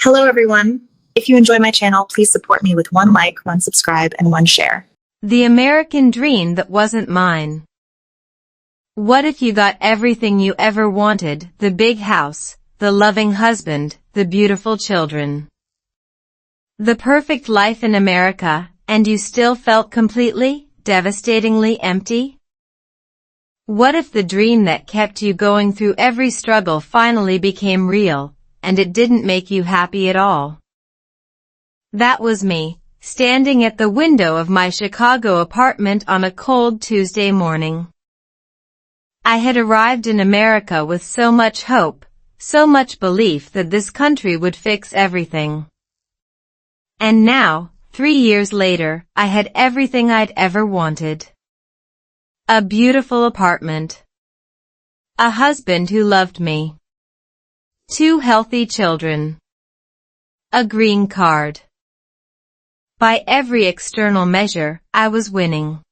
Hello, everyone. If you enjoy my channel, please support me with one like, one subscribe, and one share. The American dream that wasn't mine. What if you got everything you ever wanted, the big house, the loving husband, the beautiful children, the perfect life in America, and you still felt completely, devastatingly empty? What if the dream that kept you going through every struggle finally became real, and it didn't make you happy at all? That was me, standing at the window of my Chicago apartment on a cold Tuesday morning. I had arrived in America with so much hope, so much belief that this country would fix everything. And now, 3 years later, I had everything I'd ever wanted. A beautiful apartment. A husband who loved me. 2 healthy children. A green card. By every external measure, I was winning.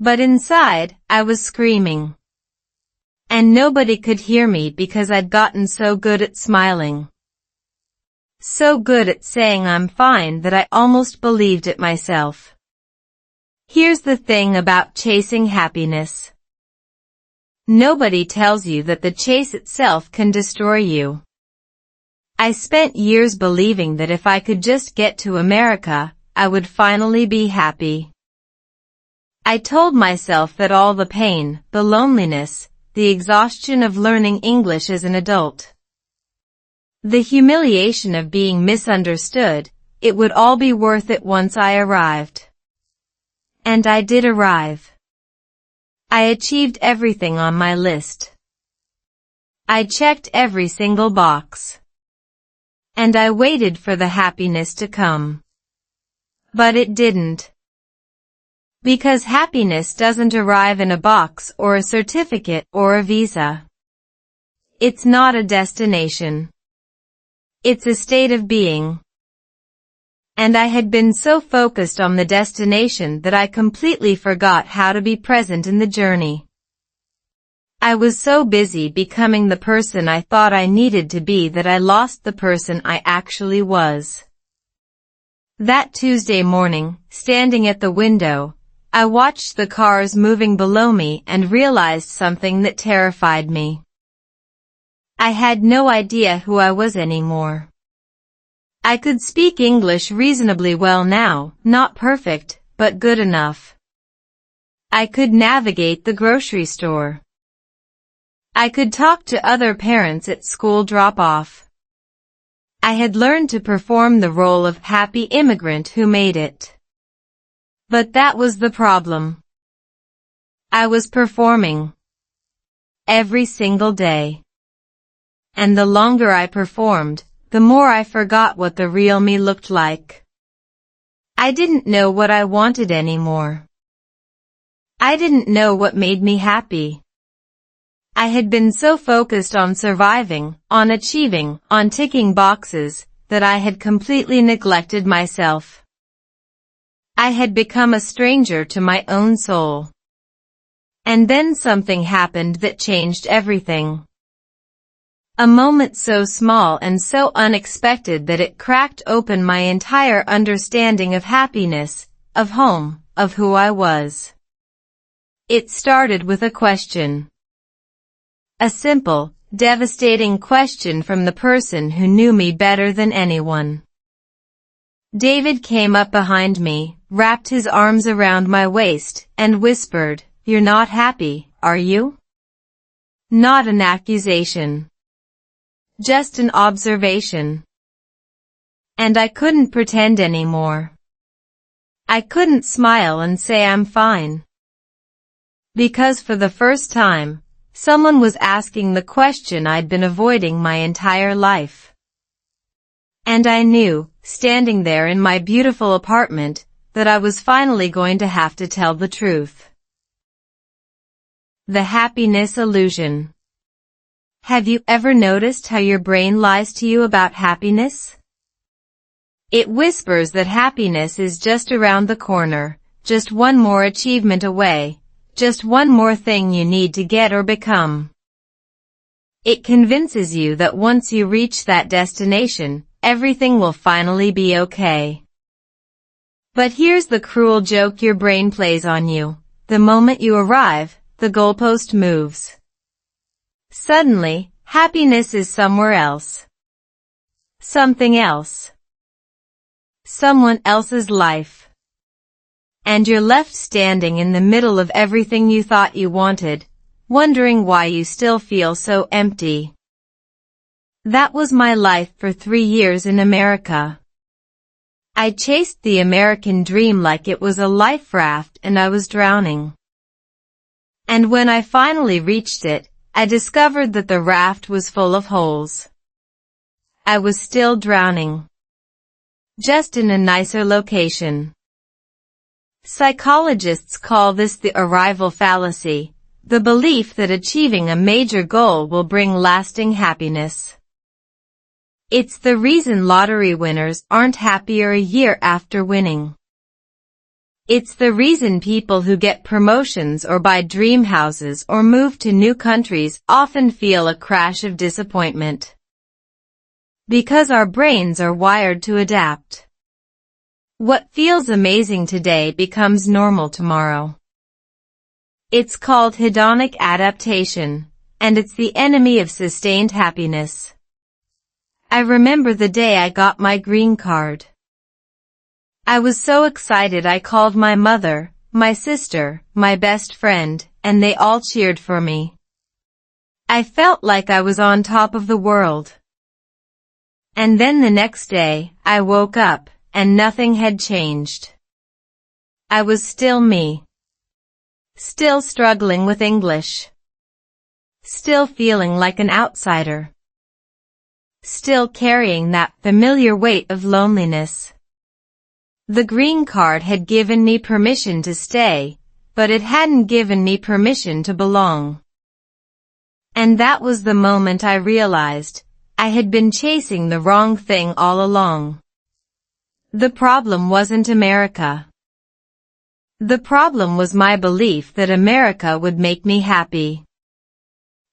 But inside, I was screaming. And nobody could hear me because I'd gotten so good at smiling. So good at saying I'm fine that I almost believed it myself. Here's the thing about chasing happiness. Nobody tells you that the chase itself can destroy you. I spent years believing that if I could just get to America, I would finally be happy. I told myself that all the pain, the loneliness, the exhaustion of learning English as an adult, the humiliation of being misunderstood, it would all be worth it once I arrived. And I did arrive. I achieved everything on my list. I checked every single box. And I waited for the happiness to come. But it didn't. Because happiness doesn't arrive in a box or a certificate or a visa. It's not a destination. It's a state of being. And I had been so focused on the destination that I completely forgot how to be present in the journey. I was so busy becoming the person I thought I needed to be that I lost the person I actually was. That Tuesday morning, standing at the window, I watched the cars moving below me and realized something that terrified me. I had no idea who I was anymore. I could speak English reasonably well now, not perfect, but good enough. I could navigate the grocery store. I could talk to other parents at school drop-off. I had learned to perform the role of happy immigrant who made it. But that was the problem. I was performing. Every single day. And the longer I performed, the more I forgot what the real me looked like. I didn't know what I wanted anymore. I didn't know what made me happy. I had been so focused on surviving, on achieving, on ticking boxes, that I had completely neglected myself. I had become a stranger to my own soul. And then something happened that changed everything. A moment so small and so unexpected that it cracked open my entire understanding of happiness, of home, of who I was. It started with a question. A simple, devastating question from the person who knew me better than anyone. David came up behind me, wrapped his arms around my waist, and whispered, "You're not happy, are you?" Not an accusation. Just an observation. And I couldn't pretend anymore. I couldn't smile and say I'm fine. Because for the first time, someone was asking the question I'd been avoiding my entire life. And I knew, standing there in my beautiful apartment, that I was finally going to have to tell the truth. The happiness illusion. Have you ever noticed how your brain lies to you about happiness? It whispers that happiness is just around the corner, just one more achievement away, just one more thing you need to get or become. It convinces you that once you reach that destination, everything will finally be okay. But here's the cruel joke your brain plays on you. The moment you arrive, the goalpost moves. Suddenly, happiness is somewhere else. Something else. Someone else's life. And you're left standing in the middle of everything you thought you wanted, wondering why you still feel so empty. That was my life for 3 years in America. I chased the American dream like it was a life raft and I was drowning. And when I finally reached it, I discovered that the raft was full of holes. I was still drowning. Just in a nicer location. Psychologists call this the arrival fallacy, the belief that achieving a major goal will bring lasting happiness. It's the reason lottery winners aren't happier a year after winning. It's the reason people who get promotions or buy dream houses or move to new countries often feel a crash of disappointment. Because our brains are wired to adapt. What feels amazing today becomes normal tomorrow. It's called hedonic adaptation, and it's the enemy of sustained happiness. I remember the day I got my green card. I was so excited I called my mother, my sister, my best friend, and they all cheered for me. I felt like I was on top of the world. And then the next day, I woke up, and nothing had changed. I was still me. Still struggling with English. Still feeling like an outsider. Still carrying that familiar weight of loneliness. The green card had given me permission to stay, but it hadn't given me permission to belong. And that was the moment I realized I had been chasing the wrong thing all along. The problem wasn't America. The problem was my belief that America would make me happy.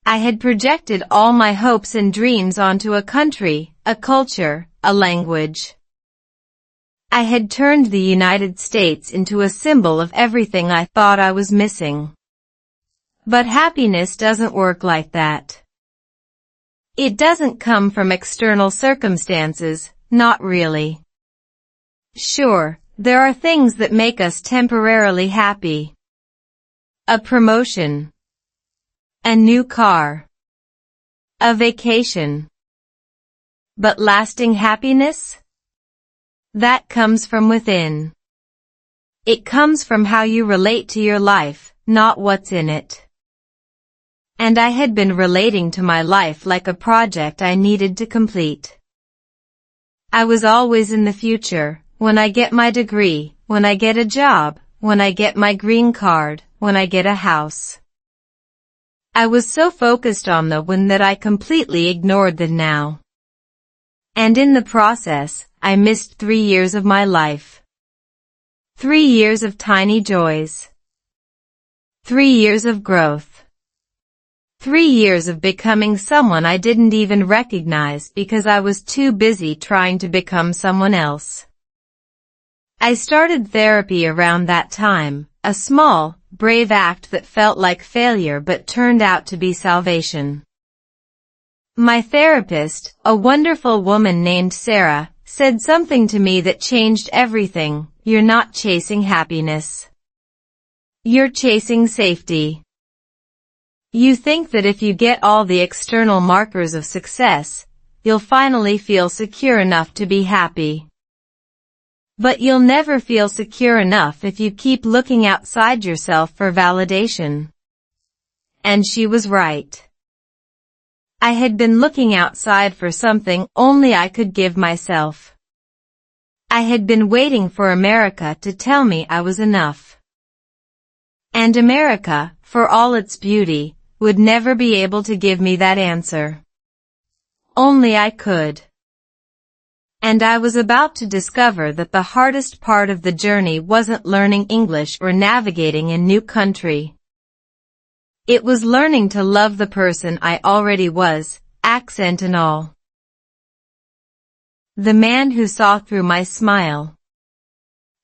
I had projected all my hopes and dreams onto a country, a culture, a language. I had turned the United States into a symbol of everything I thought I was missing. But happiness doesn't work like that. It doesn't come from external circumstances, not really. Sure, there are things that make us temporarily happy. A promotion. A new car. A vacation. But lasting happiness? That comes from within. It comes from how you relate to your life, not what's in it. And I had been relating to my life like a project I needed to complete. I was always in the future, when I get my degree, when I get a job, when I get my green card, when I get a house. I was so focused on the when that I completely ignored the now. And in the process, I missed 3 years of my life. 3 years of tiny joys. 3 years of growth. 3 years of becoming someone I didn't even recognize because I was too busy trying to become someone else. I started therapy around that time, a small, brave act that felt like failure but turned out to be salvation. My therapist, a wonderful woman named Sarah, said something to me that changed everything. You're not chasing happiness. You're chasing safety. You think that if you get all the external markers of success, you'll finally feel secure enough to be happy. But you'll never feel secure enough if you keep looking outside yourself for validation. And she was right. I had been looking outside for something only I could give myself. I had been waiting for America to tell me I was enough. And America, for all its beauty, would never be able to give me that answer. Only I could. And I was about to discover that the hardest part of the journey wasn't learning English or navigating a new country. It was learning to love the person I already was, accent and all. The man who saw through my smile.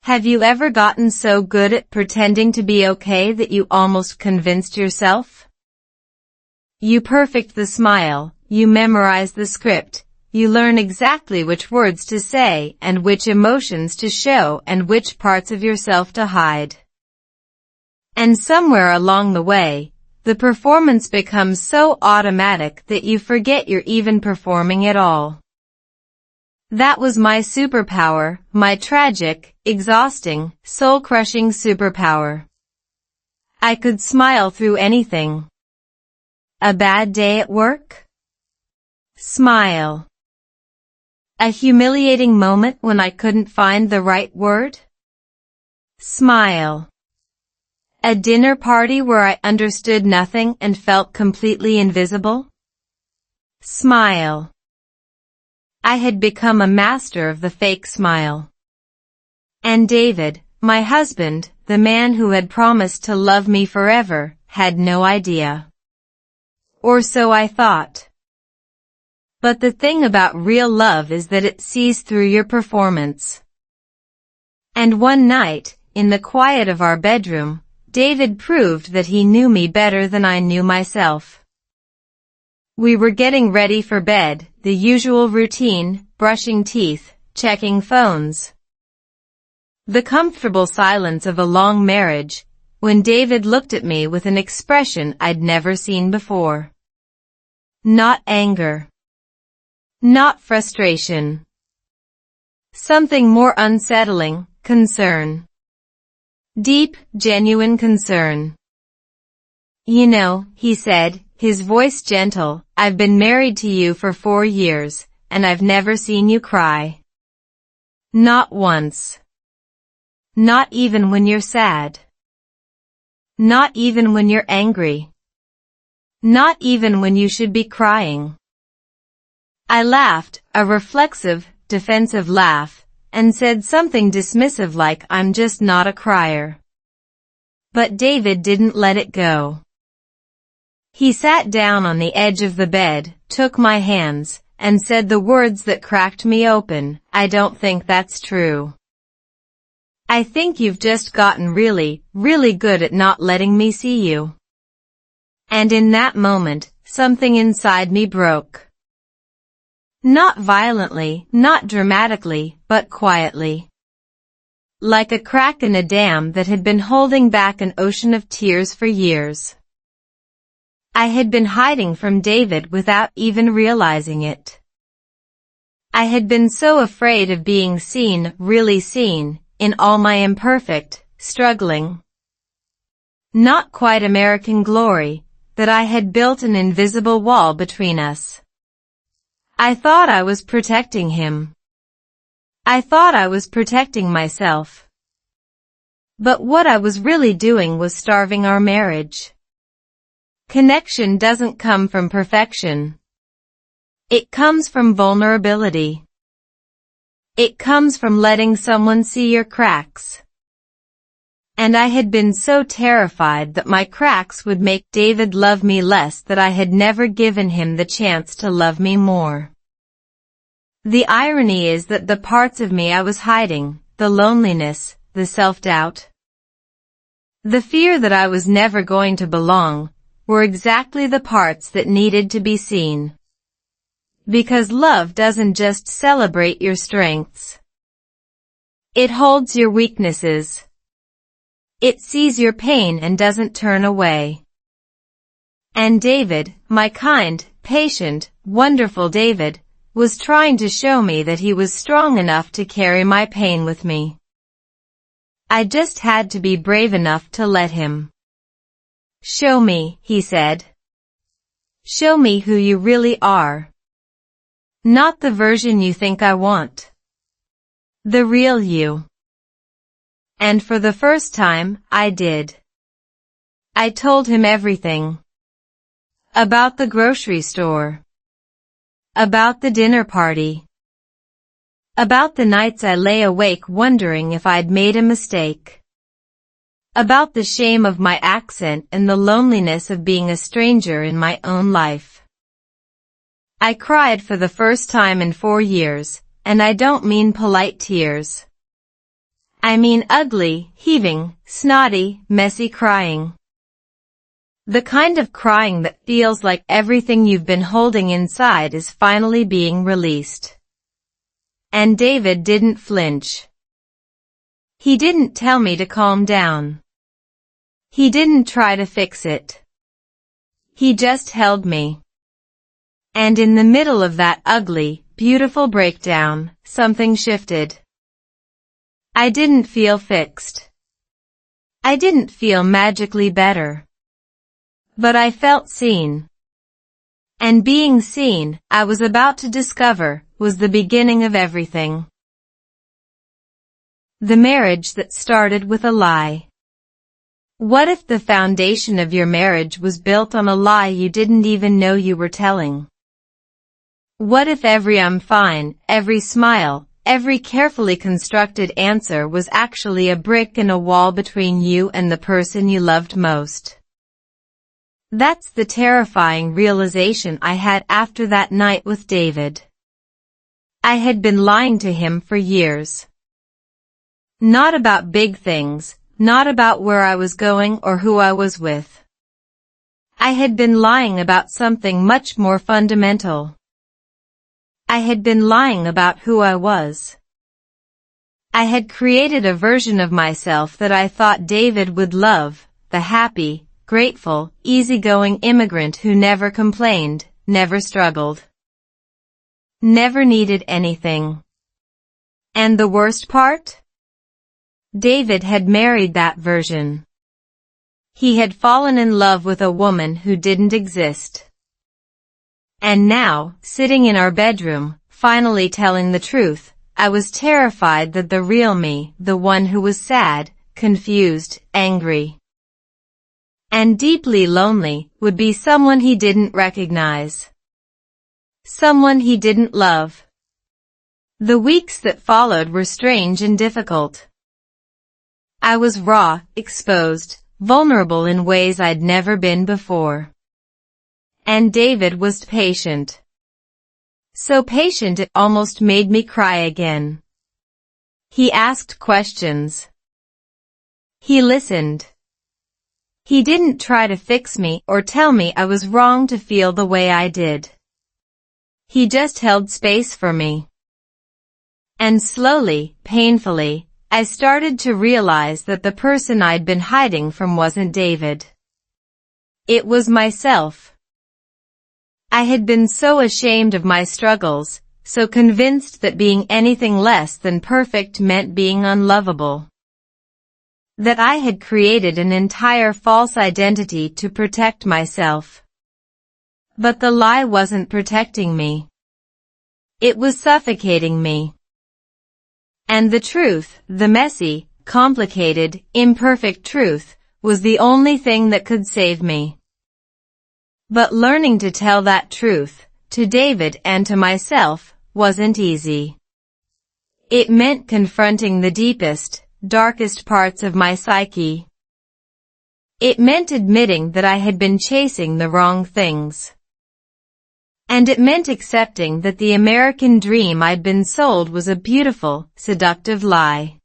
Have you ever gotten so good at pretending to be okay that you almost convinced yourself? You perfect the smile, you memorize the script, you learn exactly which words to say and which emotions to show and which parts of yourself to hide. And somewhere along the way, the performance becomes so automatic that you forget you're even performing at all. That was my superpower, my tragic, exhausting, soul-crushing superpower. I could smile through anything. A bad day at work? Smile. A humiliating moment when I couldn't find the right word? Smile. A dinner party where I understood nothing and felt completely invisible? Smile. I had become a master of the fake smile. And David, my husband, the man who had promised to love me forever, had no idea. Or so I thought. But the thing about real love is that it sees through your performance. And one night, in the quiet of our bedroom, David proved that he knew me better than I knew myself. We were getting ready for bed, the usual routine, brushing teeth, checking phones. The comfortable silence of a long marriage, when David looked at me with an expression I'd never seen before. Not anger. Not frustration. Something more unsettling, concern. Deep, genuine concern. You know, he said, his voice gentle, I've been married to you for 4 years, and I've never seen you cry. Not once. Not even when you're sad. Not even when you're angry. Not even when you should be crying. I laughed, a reflexive, defensive laugh, and said something dismissive like I'm just not a crier. But David didn't let it go. He sat down on the edge of the bed, took my hands, and said the words that cracked me open, I don't think that's true. I think you've just gotten really, really good at not letting me see you. And in that moment, something inside me broke. Not violently, not dramatically, but quietly. Like a crack in a dam that had been holding back an ocean of tears for years. I had been hiding from David without even realizing it. I had been so afraid of being seen, really seen, in all my imperfect, struggling, not quite American glory, that I had built an invisible wall between us. I thought I was protecting him. I thought I was protecting myself. But what I was really doing was starving our marriage. Connection doesn't come from perfection. It comes from vulnerability. It comes from letting someone see your cracks. And I had been so terrified that my cracks would make David love me less that I had never given him the chance to love me more. The irony is that the parts of me I was hiding, the loneliness, the self-doubt, the fear that I was never going to belong, were exactly the parts that needed to be seen. Because love doesn't just celebrate your strengths. It holds your weaknesses. It sees your pain and doesn't turn away. And David, my kind, patient, wonderful David, was trying to show me that he was strong enough to carry my pain with me. I just had to be brave enough to let him. Show me, he said. Show me who you really are. Not the version you think I want. The real you. And for the first time, I did. I told him everything. About the grocery store. About the dinner party. About the nights I lay awake wondering if I'd made a mistake. About the shame of my accent and the loneliness of being a stranger in my own life. I cried for the first time in 4 years, and I don't mean polite tears. I mean ugly, heaving, snotty, messy crying. The kind of crying that feels like everything you've been holding inside is finally being released. And David didn't flinch. He didn't tell me to calm down. He didn't try to fix it. He just held me. And in the middle of that ugly, beautiful breakdown, something shifted. I didn't feel fixed. I didn't feel magically better. But I felt seen. And being seen, I was about to discover, was the beginning of everything. The marriage that started with a lie. What if the foundation of your marriage was built on a lie you didn't even know you were telling? What if every "I'm fine," every smile, every carefully constructed answer was actually a brick in a wall between you and the person you loved most? That's the terrifying realization I had after that night with David. I had been lying to him for years. Not about big things, not about where I was going or who I was with. I had been lying about something much more fundamental. I had been lying about who I was. I had created a version of myself that I thought David would love, the happy, grateful, easygoing immigrant who never complained, never struggled, never needed anything. And the worst part? David had married that version. He had fallen in love with a woman who didn't exist. And now, sitting in our bedroom, finally telling the truth, I was terrified that the real me, the one who was sad, confused, angry, and deeply lonely, would be someone he didn't recognize. Someone he didn't love. The weeks that followed were strange and difficult. I was raw, exposed, vulnerable in ways I'd never been before. And David was patient. So patient it almost made me cry again. He asked questions. He listened. He didn't try to fix me or tell me I was wrong to feel the way I did. He just held space for me. And slowly, painfully, I started to realize that the person I'd been hiding from wasn't David. It was myself. I had been so ashamed of my struggles, so convinced that being anything less than perfect meant being unlovable, that I had created an entire false identity to protect myself. But the lie wasn't protecting me. It was suffocating me. And the truth, the messy, complicated, imperfect truth, was the only thing that could save me. But learning to tell that truth, to David and to myself, wasn't easy. It meant confronting the deepest, darkest parts of my psyche. It meant admitting that I had been chasing the wrong things. And it meant accepting that the American dream I'd been sold was a beautiful, seductive lie.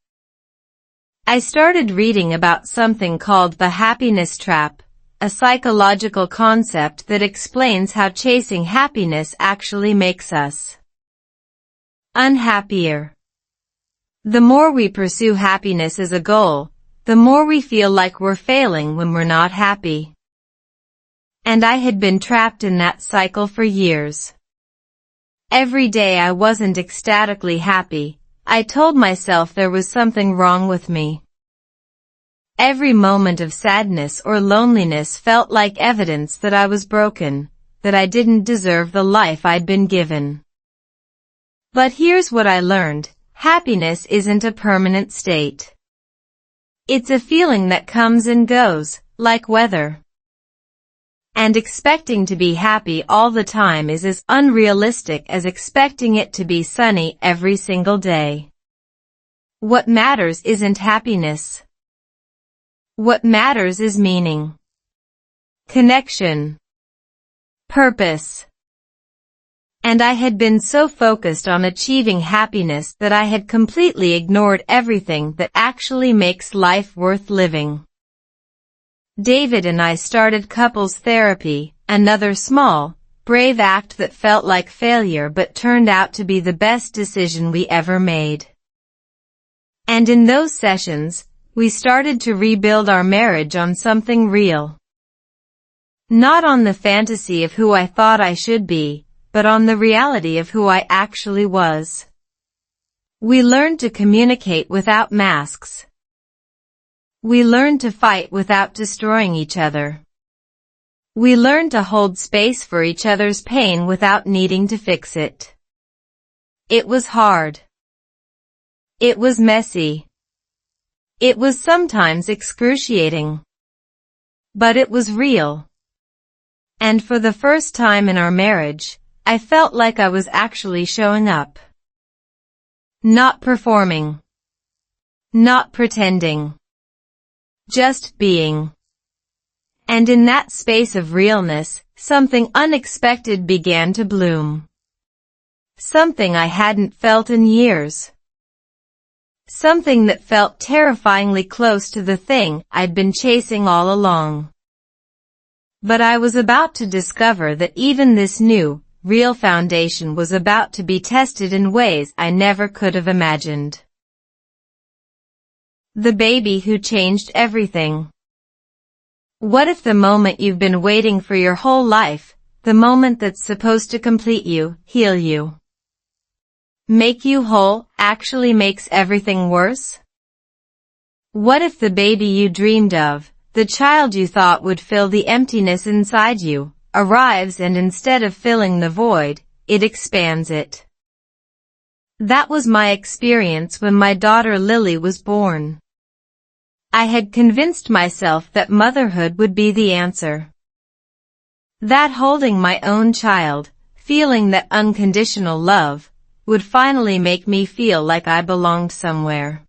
I started reading about something called the happiness trap, a psychological concept that explains how chasing happiness actually makes us unhappier. The more we pursue happiness as a goal, the more we feel like we're failing when we're not happy. And I had been trapped in that cycle for years. Every day I wasn't ecstatically happy, I told myself there was something wrong with me. Every moment of sadness or loneliness felt like evidence that I was broken, that I didn't deserve the life I'd been given. But here's what I learned: happiness isn't a permanent state. It's a feeling that comes and goes, like weather. And expecting to be happy all the time is as unrealistic as expecting it to be sunny every single day. What matters isn't happiness. What matters is meaning, connection, purpose. And I had been so focused on achieving happiness that I had completely ignored everything that actually makes life worth living. David and I started couples therapy, another small, brave act that felt like failure but turned out to be the best decision we ever made. And in those sessions, we started to rebuild our marriage on something real. Not on the fantasy of who I thought I should be, but on the reality of who I actually was. We learned to communicate without masks. We learned to fight without destroying each other. We learned to hold space for each other's pain without needing to fix it. It was hard. It was messy. It was sometimes excruciating. But it was real. And for the first time in our marriage, I felt like I was actually showing up. Not performing. Not pretending. Just being. And in that space of realness, something unexpected began to bloom. Something I hadn't felt in years. Something that felt terrifyingly close to the thing I'd been chasing all along. But I was about to discover that even this new, real foundation was about to be tested in ways I never could have imagined. The baby who changed everything. What if the moment you've been waiting for your whole life, the moment that's supposed to complete you, heal you, make you whole, actually makes everything worse? What if the baby you dreamed of, the child you thought would fill the emptiness inside you, arrives and instead of filling the void, it expands it? That was my experience when my daughter Lily was born. I had convinced myself that motherhood would be the answer. That holding my own child, feeling that unconditional love, would finally make me feel like I belonged somewhere.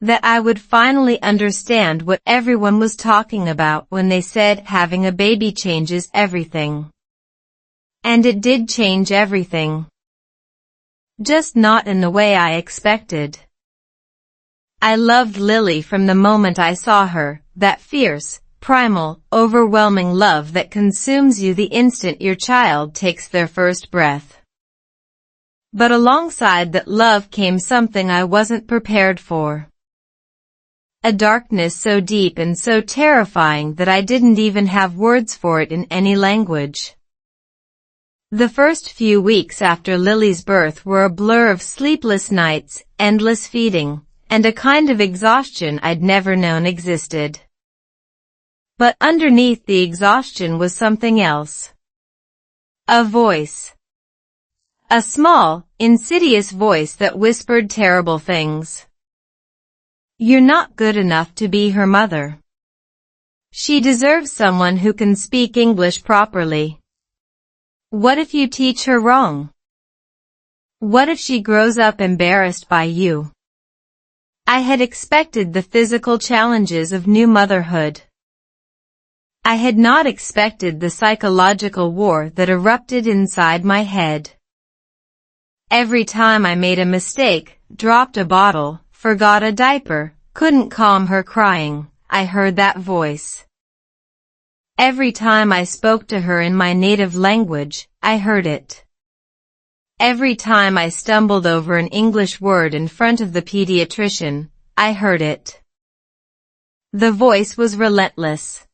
That I would finally understand what everyone was talking about when they said having a baby changes everything. And it did change everything. Just not in the way I expected. I loved Lily from the moment I saw her, that fierce, primal, overwhelming love that consumes you the instant your child takes their first breath. But alongside that love came something I wasn't prepared for. A darkness so deep and so terrifying that I didn't even have words for it in any language. The first few weeks after Lily's birth were a blur of sleepless nights, endless feeding, and a kind of exhaustion I'd never known existed. But underneath the exhaustion was something else. A voice. A small, insidious voice that whispered terrible things. You're not good enough to be her mother. She deserves someone who can speak English properly. What if you teach her wrong? What if she grows up embarrassed by you? I had expected the physical challenges of new motherhood. I had not expected the psychological war that erupted inside my head. Every time I made a mistake, dropped a bottle, forgot a diaper, couldn't calm her crying, I heard that voice. Every time I spoke to her in my native language, I heard it. Every time I stumbled over an English word in front of the pediatrician, I heard it. The voice was relentless.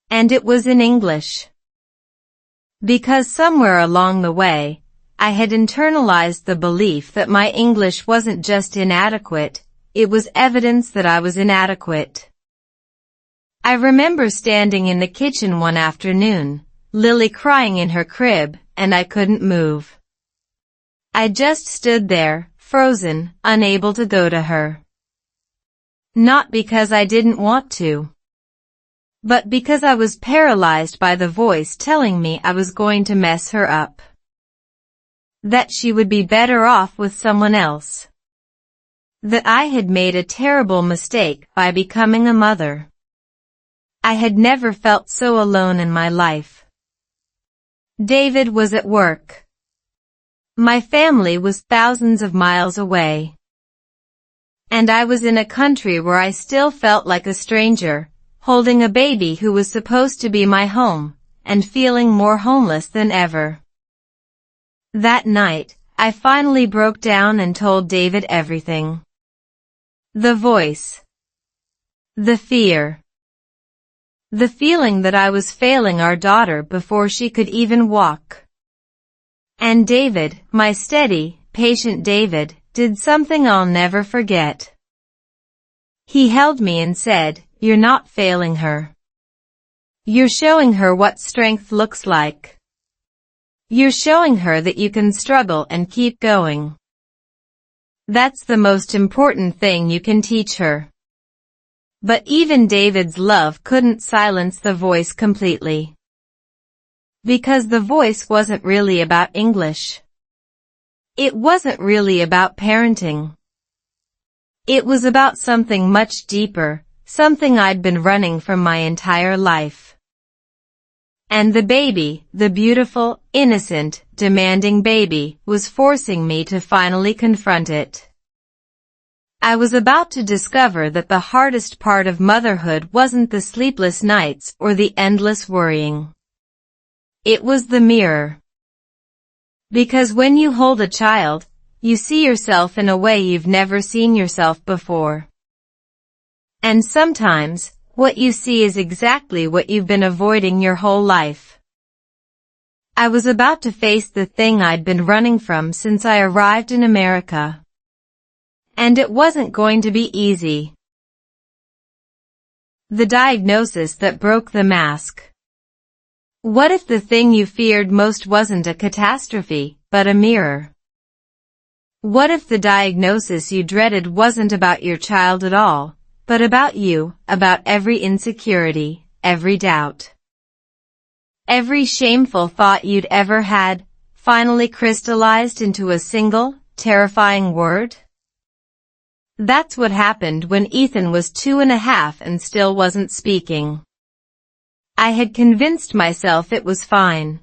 And it was in English. Because somewhere along the way, I had internalized the belief that my English wasn't just inadequate, it was evidence that I was inadequate. I remember standing in the kitchen one afternoon, Lily crying in her crib, and I couldn't move. I just stood there, frozen, unable to go to her. Not because I didn't want to, but because I was paralyzed by the voice telling me I was going to mess her up. That she would be better off with someone else. That I had made a terrible mistake by becoming a mother. I had never felt so alone in my life. David was at work. My family was thousands of miles away. And I was in a country where I still felt like a stranger, holding a baby who was supposed to be my home, and feeling more homeless than ever. That night, I finally broke down and told David everything. The voice. The fear. The feeling that I was failing our daughter before she could even walk. And David, my steady, patient David, did something I'll never forget. He held me and said, "You're not failing her. You're showing her what strength looks like. You're showing her that you can struggle and keep going. That's the most important thing you can teach her." But even David's love couldn't silence the voice completely. Because the voice wasn't really about English. It wasn't really about parenting. It was about something much deeper, something I'd been running from my entire life. And the baby, the beautiful, innocent, demanding baby, was forcing me to finally confront it. I was about to discover that the hardest part of motherhood wasn't the sleepless nights or the endless worrying. It was the mirror. Because when you hold a child, you see yourself in a way you've never seen yourself before. And sometimes, what you see is exactly what you've been avoiding your whole life. I was about to face the thing I'd been running from since I arrived in America. And it wasn't going to be easy. The diagnosis that broke the mask. What if the thing you feared most wasn't a catastrophe, but a mirror? What if the diagnosis you dreaded wasn't about your child at all, but about you, about every insecurity, every doubt? Every shameful thought you'd ever had, finally crystallized into a single, terrifying word? That's what happened when Ethan was 2.5 and still wasn't speaking. I had convinced myself it was fine.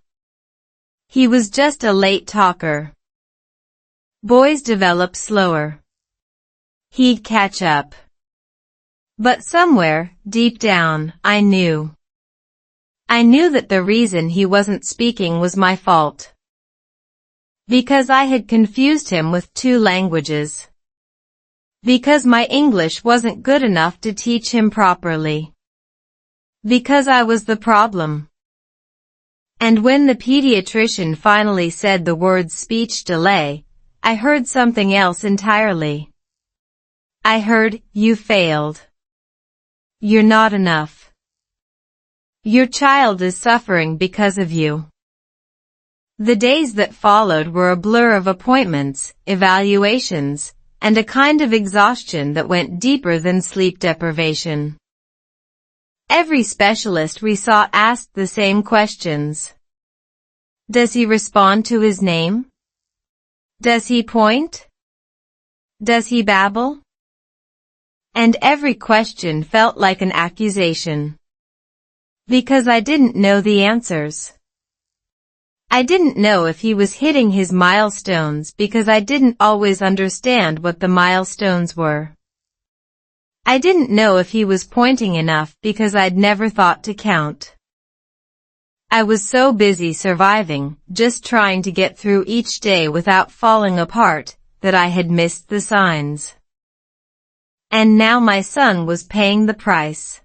He was just a late talker. Boys develop slower. He'd catch up. But somewhere, deep down, I knew. I knew that the reason he wasn't speaking was my fault. Because I had confused him with 2 languages. Because my English wasn't good enough to teach him properly. Because I was the problem. And when the pediatrician finally said the words speech delay, I heard something else entirely. I heard, "You failed. You're not enough. Your child is suffering because of you." The days that followed were a blur of appointments, evaluations, and a kind of exhaustion that went deeper than sleep deprivation. Every specialist we saw asked the same questions. Does he respond to his name? Does he point? Does he babble? And every question felt like an accusation. Because I didn't know the answers. I didn't know if he was hitting his milestones because I didn't always understand what the milestones were. I didn't know if he was pointing enough because I'd never thought to count. I was so busy surviving, just trying to get through each day without falling apart, that I had missed the signs. And now my son was paying the price.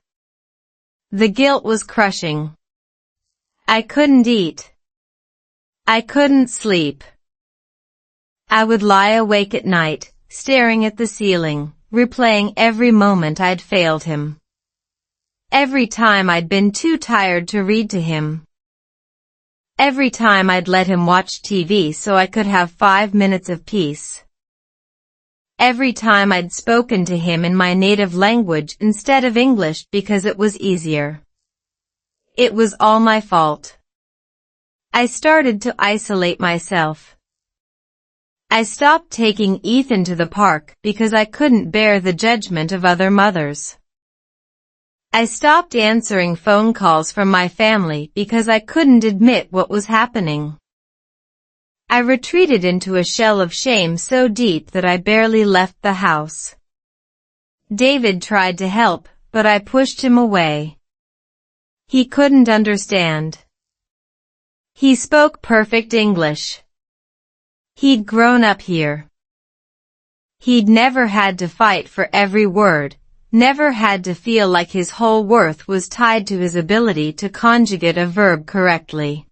The guilt was crushing. I couldn't eat. I couldn't sleep. I would lie awake at night, staring at the ceiling, replaying every moment I'd failed him. Every time I'd been too tired to read to him. Every time I'd let him watch TV so I could have 5 minutes of peace. Every time I'd spoken to him in my native language instead of English because it was easier. It was all my fault. I started to isolate myself. I stopped taking Ethan to the park because I couldn't bear the judgment of other mothers. I stopped answering phone calls from my family because I couldn't admit what was happening. I retreated into a shell of shame so deep that I barely left the house. David tried to help, but I pushed him away. He couldn't understand. He spoke perfect English. He'd grown up here. He'd never had to fight for every word, never had to feel like his whole worth was tied to his ability to conjugate a verb correctly.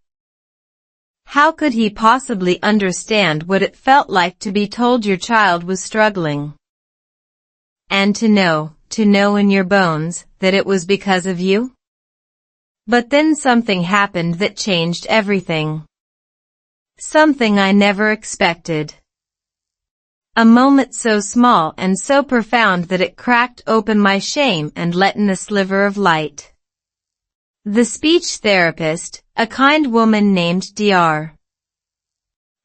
How could he possibly understand what it felt like to be told your child was struggling? And to know in your bones, that it was because of you? But then something happened that changed everything. Something I never expected. A moment so small and so profound that it cracked open my shame and let in a sliver of light. The speech therapist, a kind woman named Dr.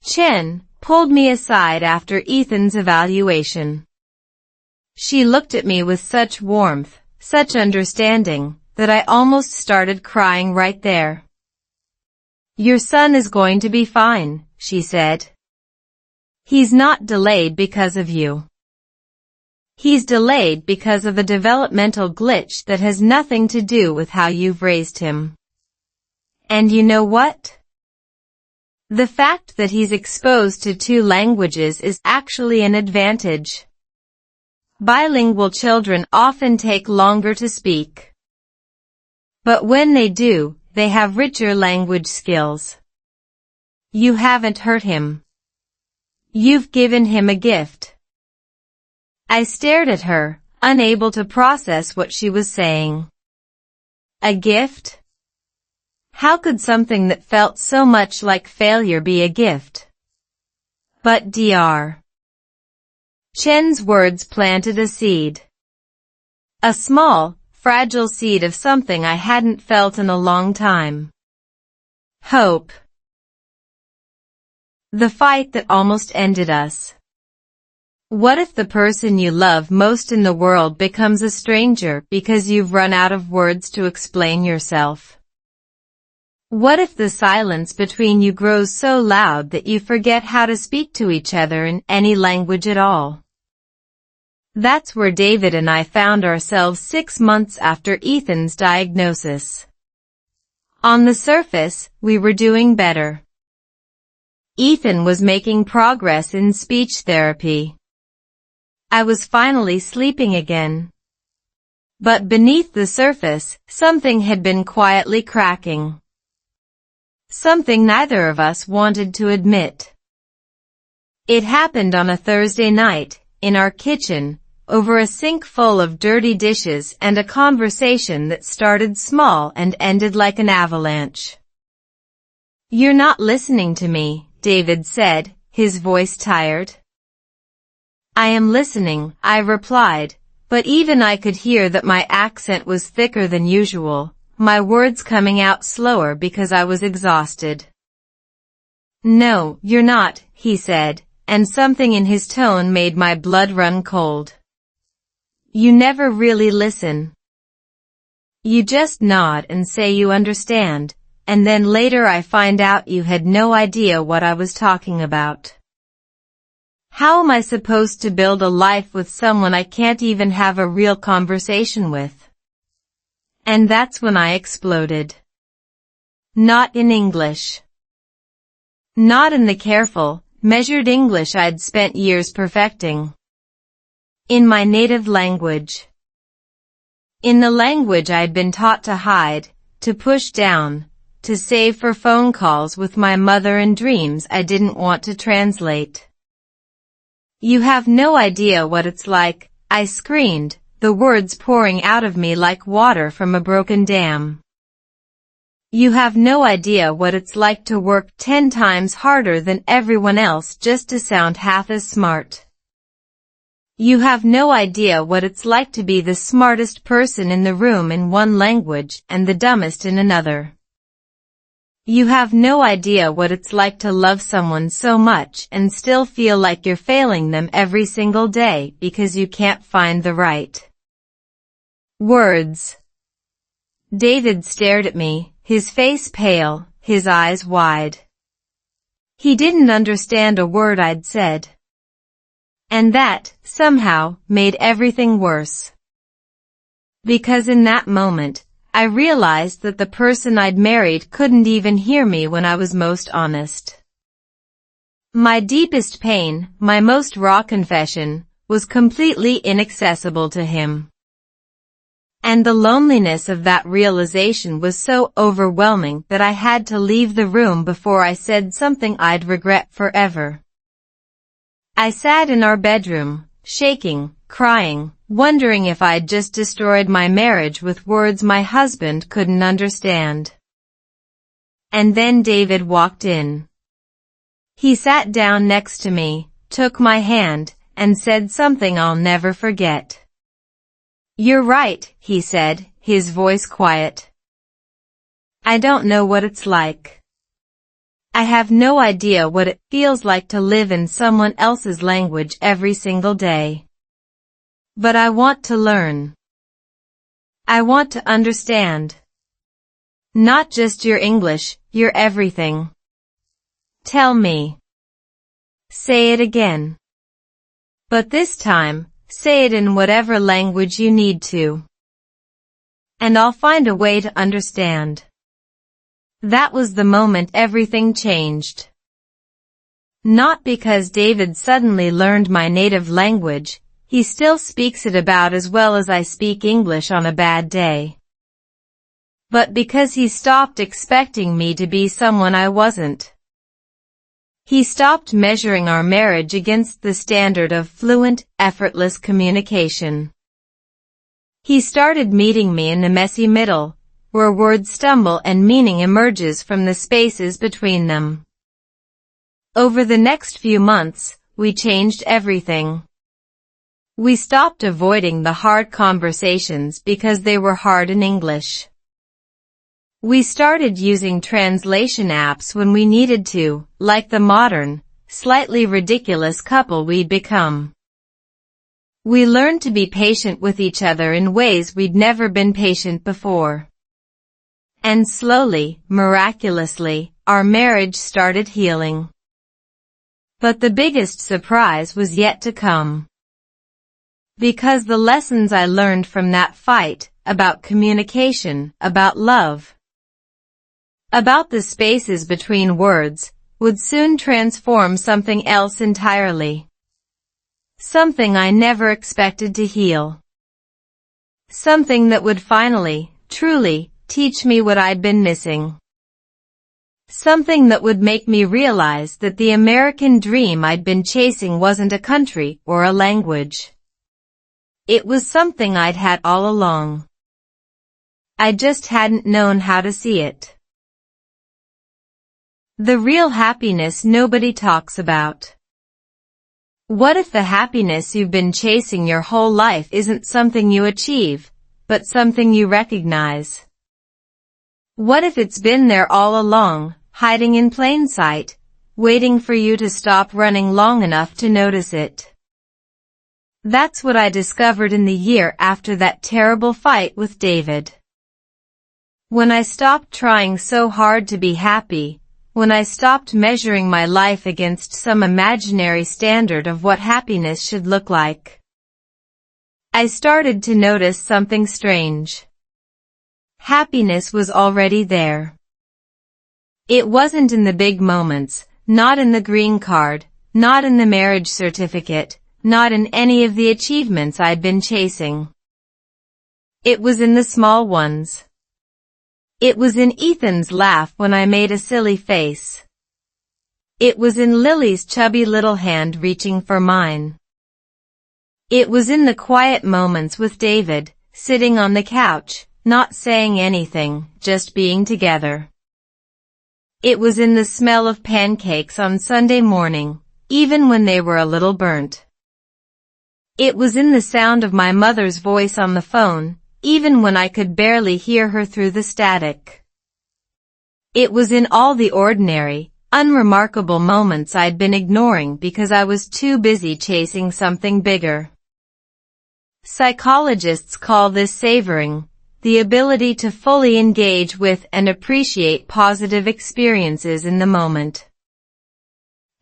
Chen, pulled me aside after Ethan's evaluation. She looked at me with such warmth, such understanding, that I almost started crying right there. "Your son is going to be fine," she said. "He's not delayed because of you. He's delayed because of a developmental glitch that has nothing to do with how you've raised him. And you know what? The fact that he's exposed to 2 languages is actually an advantage. Bilingual children often take longer to speak. But when they do, they have richer language skills. You haven't hurt him. You've given him a gift." I stared at her, unable to process what she was saying. A gift? How could something that felt so much like failure be a gift? But Dr. Chen's words planted a seed. A small, fragile seed of something I hadn't felt in a long time. Hope. The fight that almost ended us. What if the person you love most in the world becomes a stranger because you've run out of words to explain yourself? What if the silence between you grows so loud that you forget how to speak to each other in any language at all? That's where David and I found ourselves 6 months after Ethan's diagnosis. On the surface, we were doing better. Ethan was making progress in speech therapy. I was finally sleeping again. But beneath the surface, something had been quietly cracking. Something neither of us wanted to admit. It happened on a Thursday night, in our kitchen, over a sink full of dirty dishes and a conversation that started small and ended like an avalanche. "You're not listening to me," David said, his voice tired. "I am listening," I replied, but even I could hear that my accent was thicker than usual, my words coming out slower because I was exhausted. "No, you're not," he said, and something in his tone made my blood run cold. "You never really listen. You just nod and say you understand, and then later I find out you had no idea what I was talking about. How am I supposed to build a life with someone I can't even have a real conversation with?" And that's when I exploded. Not in English. Not in the careful, measured English I'd spent years perfecting. In my native language. In the language I'd been taught to hide, to push down, to save for phone calls with my mother and dreams I didn't want to translate. "You have no idea what it's like," I screamed, the words pouring out of me like water from a broken dam. "You have no idea what it's like to work 10 times harder than everyone else just to sound half as smart. You have no idea what it's like to be the smartest person in the room in one language and the dumbest in another. You have no idea what it's like to love someone so much and still feel like you're failing them every single day because you can't find the right words." David stared at me, his face pale, his eyes wide. He didn't understand a word I'd said. And that, somehow, made everything worse. Because in that moment, I realized that the person I'd married couldn't even hear me when I was most honest. My deepest pain, my most raw confession, was completely inaccessible to him. And the loneliness of that realization was so overwhelming that I had to leave the room before I said something I'd regret forever. I sat in our bedroom, shaking, crying, wondering if I'd just destroyed my marriage with words my husband couldn't understand. And then David walked in. He sat down next to me, took my hand, and said something I'll never forget. "You're right," he said, his voice quiet. "I don't know what it's like. I have no idea what it feels like to live in someone else's language every single day. But I want to learn. I want to understand. Not just your English, your everything. Tell me. Say it again. But this time, say it in whatever language you need to. And I'll find a way to understand." That was the moment everything changed. Not because David suddenly learned my native language, he still speaks it about as well as I speak English on a bad day. But because he stopped expecting me to be someone I wasn't. He stopped measuring our marriage against the standard of fluent, effortless communication. He started meeting me in the messy middle, where words stumble and meaning emerges from the spaces between them. Over the next few months, we changed everything. We stopped avoiding the hard conversations because they were hard in English. We started using translation apps when we needed to, like the modern, slightly ridiculous couple we'd become. We learned to be patient with each other in ways we'd never been patient before. And slowly, miraculously, our marriage started healing. But the biggest surprise was yet to come. Because the lessons I learned from that fight, about communication, about love, about the spaces between words, would soon transform something else entirely. Something I never expected to heal. Something that would finally, truly, teach me what I'd been missing. Something that would make me realize that the American dream I'd been chasing wasn't a country or a language. It was something I'd had all along. I just hadn't known how to see it. The real happiness nobody talks about. What if the happiness you've been chasing your whole life isn't something you achieve, but something you recognize? What if it's been there all along, hiding in plain sight, waiting for you to stop running long enough to notice it? That's what I discovered in the year after that terrible fight with David. When I stopped trying so hard to be happy, when I stopped measuring my life against some imaginary standard of what happiness should look like, I started to notice something strange. Happiness was already there. It wasn't in the big moments, not in the green card, not in the marriage certificate, not in any of the achievements I'd been chasing. It was in the small ones. It was in Ethan's laugh when I made a silly face. It was in Lily's chubby little hand reaching for mine. It was in the quiet moments with David, sitting on the couch, not saying anything, just being together. It was in the smell of pancakes on Sunday morning, even when they were a little burnt. It was in the sound of my mother's voice on the phone, even when I could barely hear her through the static. It was in all the ordinary, unremarkable moments I'd been ignoring because I was too busy chasing something bigger. Psychologists call this savoring, the ability to fully engage with and appreciate positive experiences in the moment.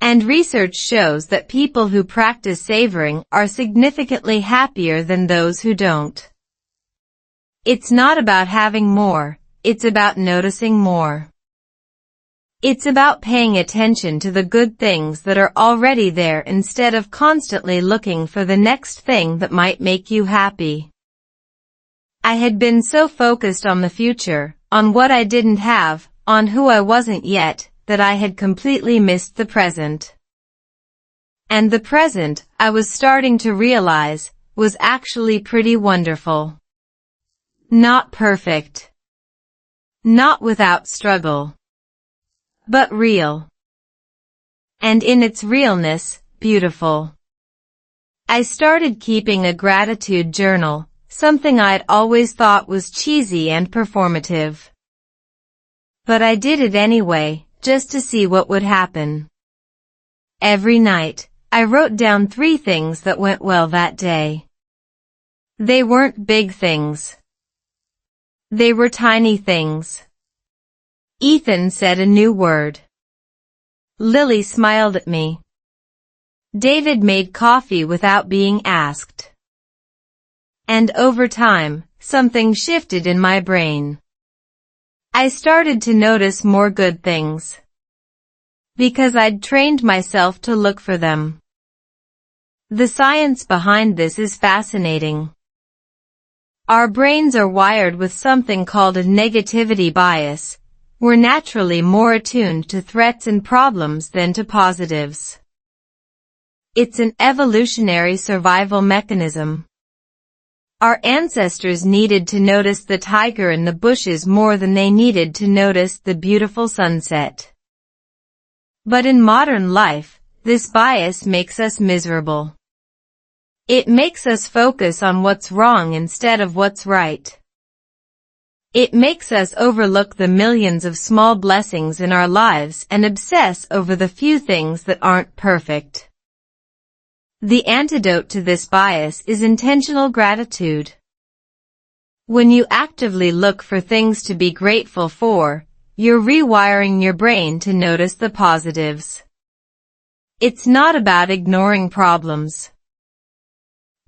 And research shows that people who practice savoring are significantly happier than those who don't. It's not about having more, it's about noticing more. It's about paying attention to the good things that are already there instead of constantly looking for the next thing that might make you happy. I had been so focused on the future, on what I didn't have, on who I wasn't yet, that I had completely missed the present. And the present, I was starting to realize, was actually pretty wonderful. Not perfect. Not without struggle. But real. And in its realness, beautiful. I started keeping a gratitude journal, something I'd always thought was cheesy and performative. But I did it anyway, just to see what would happen. Every night, I wrote down 3 things that went well that day. They weren't big things. They were tiny things. Ethan said a new word. Lily smiled at me. David made coffee without being asked. And over time, something shifted in my brain. I started to notice more good things. Because I'd trained myself to look for them. The science behind this is fascinating. Our brains are wired with something called a negativity bias. We're naturally more attuned to threats and problems than to positives. It's an evolutionary survival mechanism. Our ancestors needed to notice the tiger in the bushes more than they needed to notice the beautiful sunset. But in modern life, this bias makes us miserable. It makes us focus on what's wrong instead of what's right. It makes us overlook the millions of small blessings in our lives and obsess over the few things that aren't perfect. The antidote to this bias is intentional gratitude. When you actively look for things to be grateful for, you're rewiring your brain to notice the positives. It's not about ignoring problems.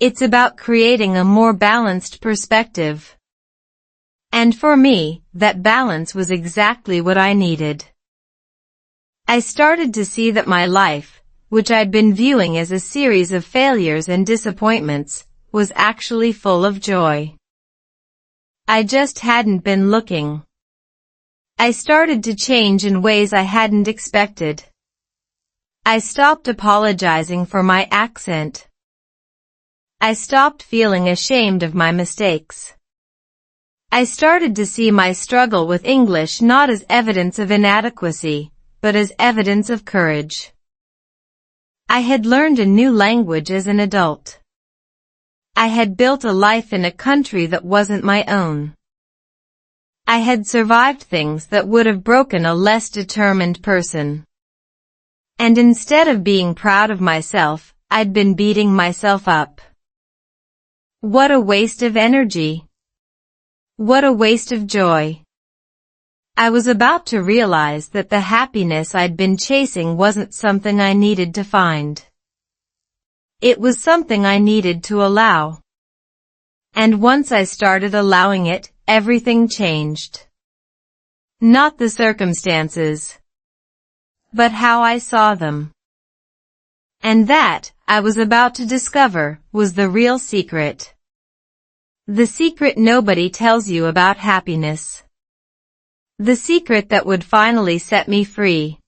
It's about creating a more balanced perspective. And for me, that balance was exactly what I needed. I started to see that my life, which I'd been viewing as a series of failures and disappointments, was actually full of joy. I just hadn't been looking. I started to change in ways I hadn't expected. I stopped apologizing for my accent. I stopped feeling ashamed of my mistakes. I started to see my struggle with English not as evidence of inadequacy, but as evidence of courage. I had learned a new language as an adult. I had built a life in a country that wasn't my own. I had survived things that would have broken a less determined person. And instead of being proud of myself, I'd been beating myself up. What a waste of energy. What a waste of joy. I was about to realize that the happiness I'd been chasing wasn't something I needed to find. It was something I needed to allow. And once I started allowing it, everything changed. Not the circumstances, but how I saw them. And that, I was about to discover, was the real secret. The secret nobody tells you about happiness. The secret that would finally set me free.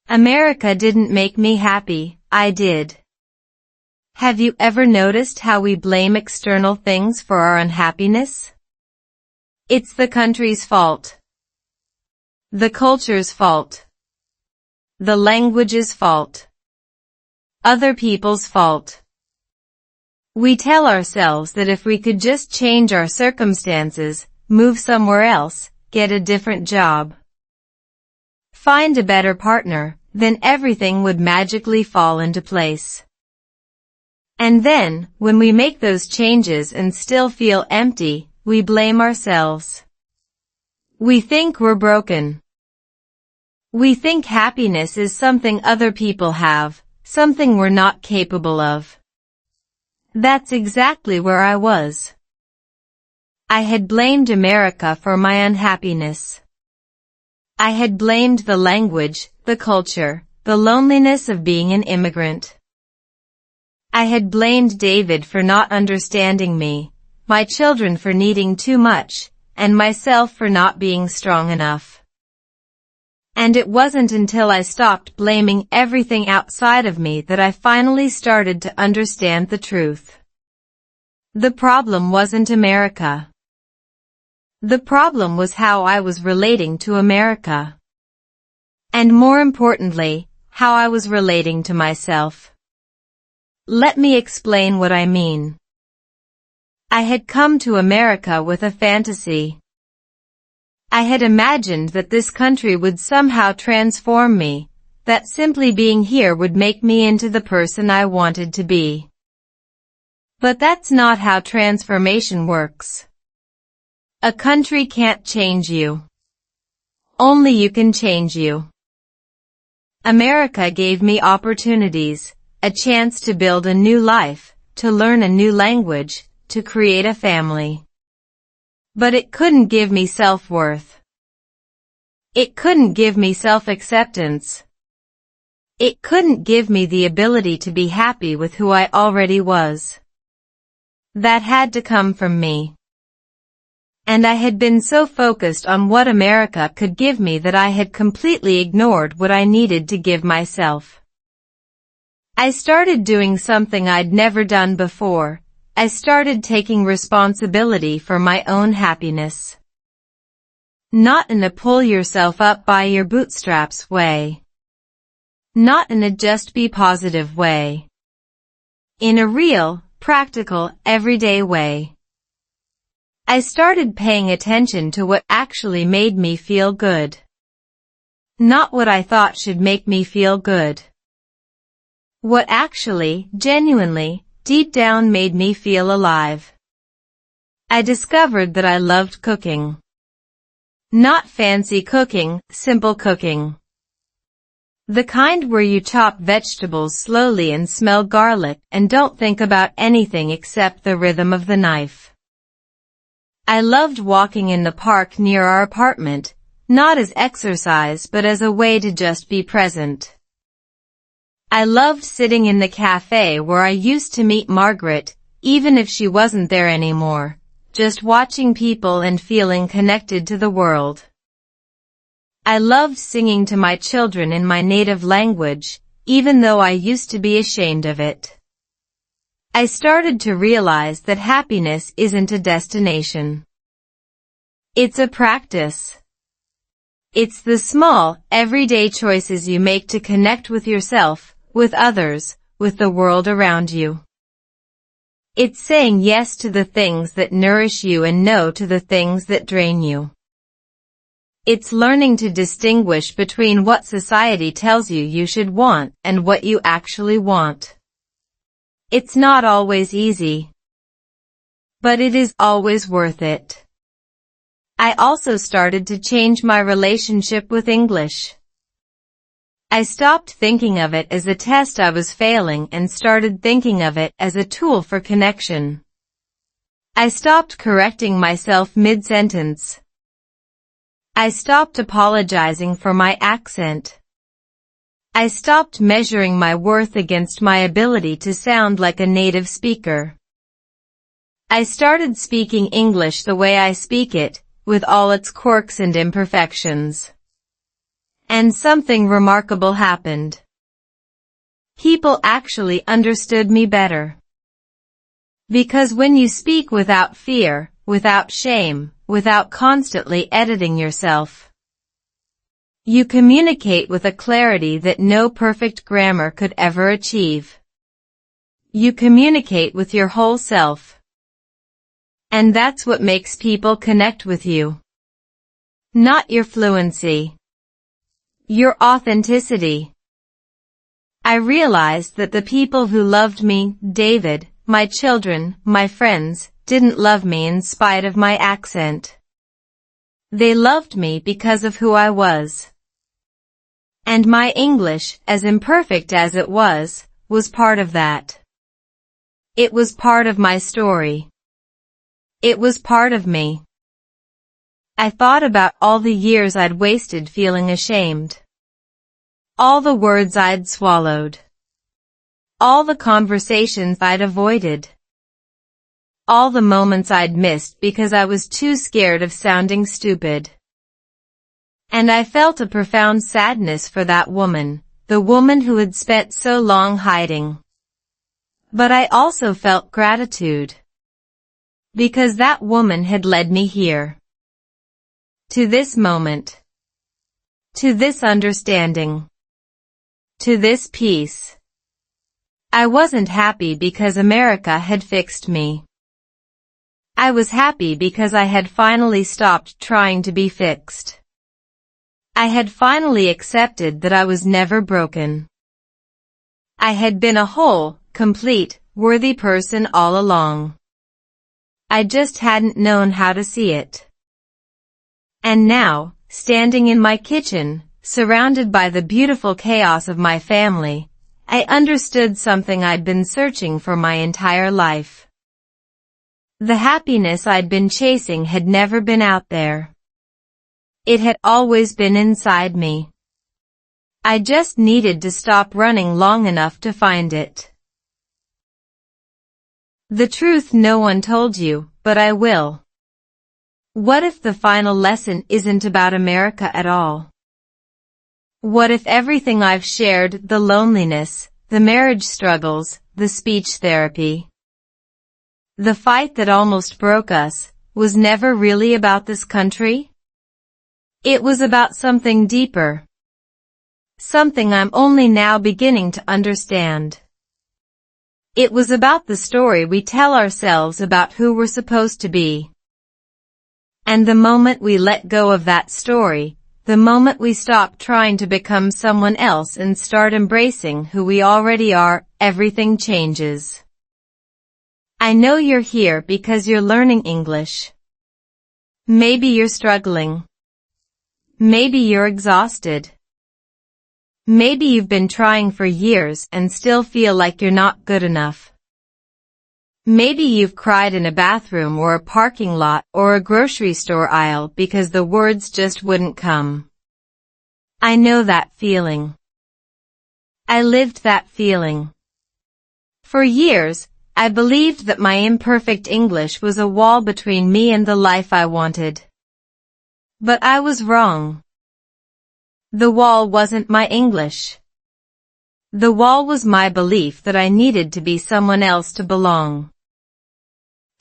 America didn't make me happy, I did. Have you ever noticed how we blame external things for our unhappiness? It's the country's fault. The culture's fault. The language's fault. Other people's fault. We tell ourselves that if we could just change our circumstances, move somewhere else, get a different job, find a better partner, then everything would magically fall into place. And then, when we make those changes and still feel empty, we blame ourselves. We think we're broken. We think happiness is something other people have, something we're not capable of. That's exactly where I was. I had blamed America for my unhappiness. I had blamed the language, the culture, the loneliness of being an immigrant. I had blamed David for not understanding me, my children for needing too much, and myself for not being strong enough. And it wasn't until I stopped blaming everything outside of me that I finally started to understand the truth. The problem wasn't America. The problem was how I was relating to America. And more importantly, how I was relating to myself. Let me explain what I mean. I had come to America with a fantasy. I had imagined that this country would somehow transform me, that simply being here would make me into the person I wanted to be. But that's not how transformation works. A country can't change you. Only you can change you. America gave me opportunities, a chance to build a new life, to learn a new language, to create a family. But it couldn't give me self-worth. It couldn't give me self-acceptance. It couldn't give me the ability to be happy with who I already was. That had to come from me. And I had been so focused on what America could give me that I had completely ignored what I needed to give myself. I started doing something I'd never done before. I started taking responsibility for my own happiness. Not in a pull yourself up by your bootstraps way. Not in a just be positive way. In a real, practical, everyday way. I started paying attention to what actually made me feel good. Not what I thought should make me feel good. What actually, genuinely, deep down made me feel alive. I discovered that I loved cooking. Not fancy cooking, simple cooking. The kind where you chop vegetables slowly and smell garlic and don't think about anything except the rhythm of the knife. I loved walking in the park near our apartment, not as exercise but as a way to just be present. I loved sitting in the cafe where I used to meet Margaret, even if she wasn't there anymore, just watching people and feeling connected to the world. I loved singing to my children in my native language, even though I used to be ashamed of it. I started to realize that happiness isn't a destination. It's a practice. It's the small, everyday choices you make to connect with yourself, with others, with the world around you. It's saying yes to the things that nourish you and no to the things that drain you. It's learning to distinguish between what society tells you you should want and what you actually want. It's not always easy, but it is always worth it. I also started to change my relationship with English. I stopped thinking of it as a test I was failing and started thinking of it as a tool for connection. I stopped correcting myself mid-sentence. I stopped apologizing for my accent. I stopped measuring my worth against my ability to sound like a native speaker. I started speaking English the way I speak it, with all its quirks and imperfections. And something remarkable happened. People actually understood me better. Because when you speak without fear, without shame, without constantly editing yourself, you communicate with a clarity that no perfect grammar could ever achieve. You communicate with your whole self. And that's what makes people connect with you. Not your fluency. Your authenticity. I realized that the people who loved me, David, my children, my friends, didn't love me in spite of my accent. They loved me because of who I was. And my English, as imperfect as it was part of that. It was part of my story. It was part of me. I thought about all the years I'd wasted feeling ashamed. All the words I'd swallowed. All the conversations I'd avoided. All the moments I'd missed because I was too scared of sounding stupid. And I felt a profound sadness for that woman, the woman who had spent so long hiding. But I also felt gratitude. Because that woman had led me here. To this moment. To this understanding. To this peace. I wasn't happy because America had fixed me. I was happy because I had finally stopped trying to be fixed. I had finally accepted that I was never broken. I had been a whole, complete, worthy person all along. I just hadn't known how to see it. And now, standing in my kitchen, surrounded by the beautiful chaos of my family, I understood something I'd been searching for my entire life. The happiness I'd been chasing had never been out there. It had always been inside me. I just needed to stop running long enough to find it. The truth no one told you, but I will. What if the final lesson isn't about America at all? What if everything I've shared, the loneliness, the marriage struggles, the speech therapy, the fight that almost broke us, was never really about this country? It was about something deeper. Something I'm only now beginning to understand. It was about the story we tell ourselves about who we're supposed to be. And the moment we let go of that story, the moment we stop trying to become someone else and start embracing who we already are, everything changes. I know you're here because you're learning English. Maybe you're struggling. Maybe you're exhausted. Maybe you've been trying for years and still feel like you're not good enough. Maybe you've cried in a bathroom or a parking lot or a grocery store aisle because the words just wouldn't come. I know that feeling. I lived that feeling. For years, I believed that my imperfect English was a wall between me and the life I wanted. But I was wrong. The wall wasn't my English. The wall was my belief that I needed to be someone else to belong.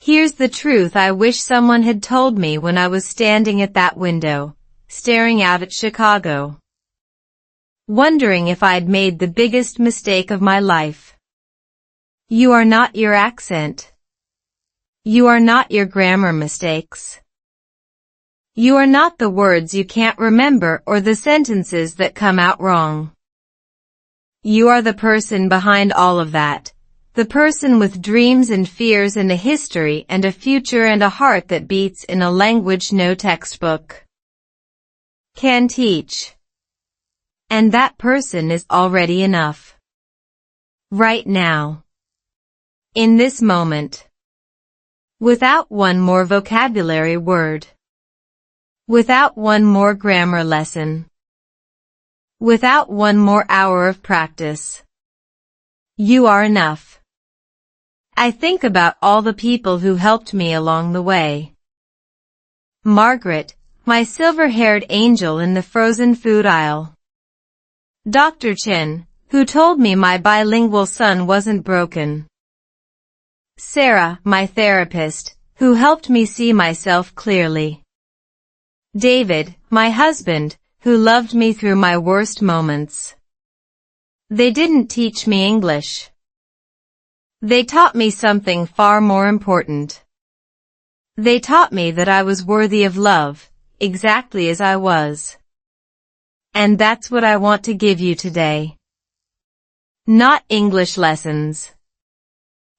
Here's the truth I wish someone had told me when I was standing at that window, staring out at Chicago, wondering if I'd made the biggest mistake of my life. You are not your accent. You are not your grammar mistakes. You are not the words you can't remember or the sentences that come out wrong. You are the person behind all of that. The person with dreams and fears and a history and a future and a heart that beats in a language no textbook can teach. And that person is already enough. Right now. In this moment. Without one more vocabulary word. Without one more grammar lesson. Without one more hour of practice. You are enough. I think about all the people who helped me along the way. Margaret, my silver-haired angel in the frozen food aisle. Dr. Chen, who told me my bilingual son wasn't broken. Sarah, my therapist, who helped me see myself clearly. David, my husband, who loved me through my worst moments. They didn't teach me English. They taught me something far more important. They taught me that I was worthy of love, exactly as I was. And that's what I want to give you today. Not English lessons.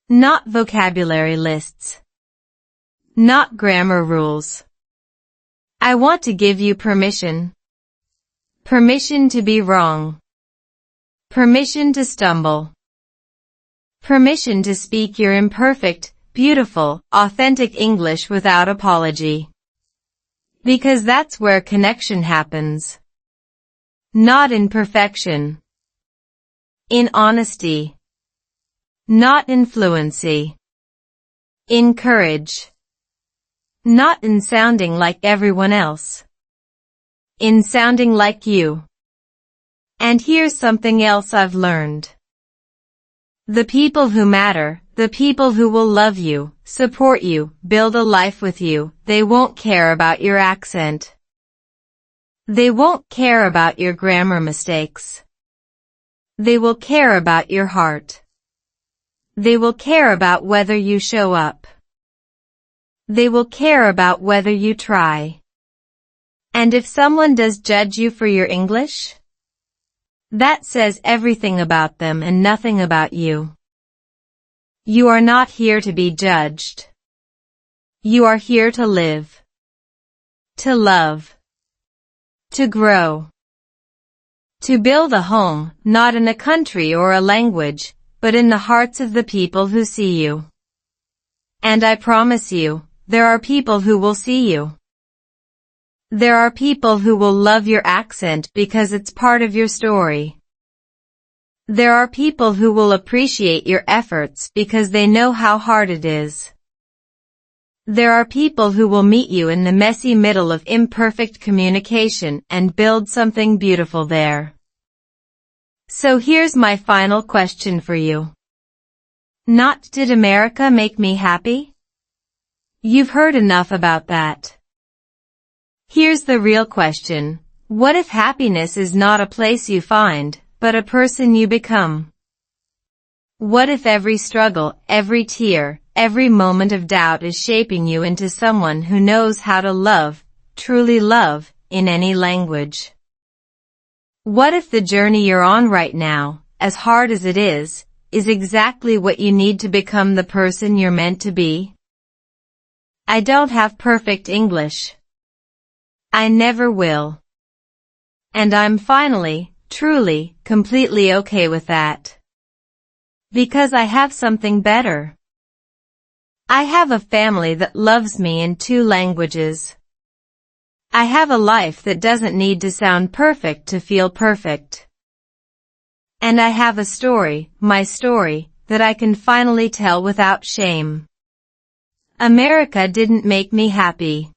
Not vocabulary lists. Not grammar rules. I want to give you permission. Permission to be wrong. Permission to stumble. Permission to speak your imperfect, beautiful, authentic English without apology. Because that's where connection happens. Not in perfection. In honesty. Not in fluency. In courage. Not in sounding like everyone else. In sounding like you. And here's something else I've learned. The people who matter, the people who will love you, support you, build a life with you, they won't care about your accent. They won't care about your grammar mistakes. They will care about your heart. They will care about whether you show up. They will care about whether you try. And if someone does judge you for your English, that says everything about them and nothing about you. You are not here to be judged. You are here to live. To love. To grow. To build a home, not in a country or a language, but in the hearts of the people who see you. And I promise you, there are people who will see you. There are people who will love your accent because it's part of your story. There are people who will appreciate your efforts because they know how hard it is. There are people who will meet you in the messy middle of imperfect communication and build something beautiful there. So here's my final question for you. Not did America make me happy? You've heard enough about that. Here's the real question. What if happiness is not a place you find, but a person you become? What if every struggle, every tear, every moment of doubt is shaping you into someone who knows how to love, truly love, in any language? What if the journey you're on right now, as hard as it is exactly what you need to become the person you're meant to be? I don't have perfect English. I never will. And I'm finally, truly, completely okay with that. Because I have something better. I have a family that loves me in 2 languages. I have a life that doesn't need to sound perfect to feel perfect. And I have a story, my story, that I can finally tell without shame. America didn't make me happy.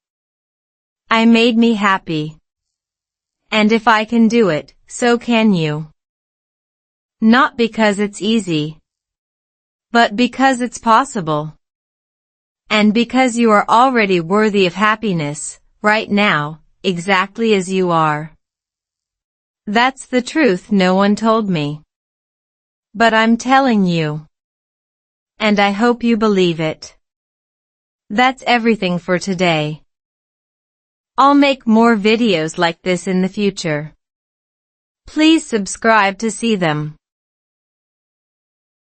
I made me happy. And if I can do it, so can you. Not because it's easy, but because it's possible. And because you are already worthy of happiness, right now, exactly as you are. That's the truth no one told me. But I'm telling you. And I hope you believe it. That's everything for today. I'll make more videos like this in the future. Please subscribe to see them.